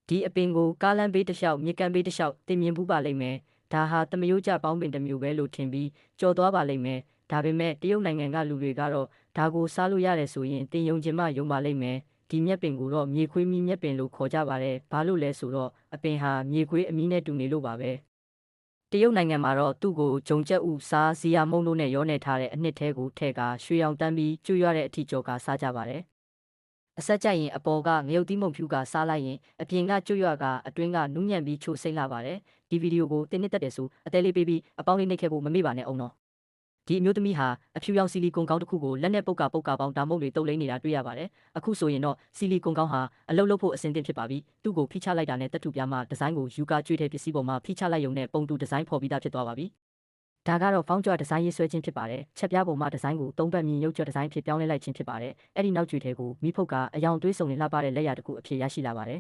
ဒီအပင်ကိုကားလမ်းဘေးတစ်လျှောက်မြစ်ကမ်းဘေးတစ်လျှောက်တင်မြင်ဘူးပါလိမ့်မယ်ဒါဟာသမယိုးကျပေါင်းပင်တစ်မျိုးပဲလို့ထင်ပြီးကြော်သွားပါလိမ့်မယ်ဒါပေမဲ့တရုတ်နိုင်ငံကလူတွေကတော့ဒါကိုစားလို့ရတယ်ဆိုရင်တင်ယုံချင်မှယုံပါလိမ့်မယ်ဒီမြက်ပင်ကိုတော့မြေခွေးမီးမြက်ပင်လို့ခေါ်ကြပါတယ်ဘာလို့လဲဆိုတော့အပင်ဟာမြေခွေးအမီးနဲ့တူနေလို့ပါပဲတရုတ်နိုင်ငံမှာတော့သူ့ကိုဂျုံကျက်ဥစားဇီယာမုံတို့နဲ့ရောနေထားတဲ့အနှစ်သေးကိုထည့်ကာရွှေရောင်တန်းပြီးကျွတ်ရတဲ့အထိကြော်ကာစားကြပါတယ်အဆက်ကြရင်အပေါ်ကငရုတ်သီးမုံဖြူကစားလိုက်ရင်အပြင်ကကျွတ်ရွကအတွင်းကနူးညံ့ပြီးချိုစိမ့်လာပါတယ်ဒီဗီဒီယိုကိုတင်နှစ်သက်တယ်ဆိုအသေးလေးပေးပြီးအပေါင်းလေးနှိပ်ခဲ့ဖို့မမေ့ပါနဲ့အောင်နော်ဒီအမျိုးသမီးဟာအဖြူရောင်ဆီလီကွန်ကောင်းတစ်ခုကိုလက်နဲ့ပုတ်ကာပေါင်းဒါမုတ်တွေတုပ်လိမ့်နေတာတွေ့ရပါတယ်အခုဆိုရင်တော့ဆီလီကွန်ကောင်းဟာအလုပ်လုပ်ဖို့အဆင်သင့်ဖြစ်ပါပြီသူ့ကိုဖိချလိုက်တာနဲ့တက်ထုပြားမှဒီဇိုင်းကိုယူကာကျွေးတဲ့ပစ္စည်းပေါ်မှာဖိချလိုက်ရုံနဲ့ပုံတူဒီဇိုင်းဖော်ပြီးသားဖြစ်သွားပါပြီဒါကတော့ဖောင်းကြွဒီဇိုင်းရေးဆွဲခြင်းဖြစ်ပါတယ်ချက်ပြားပေါ်မှာဒီဇိုင်းကိုသုံးဘက်မြင်ရုပ်ကြွဒီဇိုင်းဖြစ်ပြောင်းလဲလိုက်ခြင်းဖြစ်ပါတယ်အဲ့ဒီနောက်ကြွေထဲကိုမိဖုတ်ကအယောင်သွေးစုံနဲ့လှပတဲ့လက်ရာတစ်ခုအဖြစ်ရရှိလာပါတယ်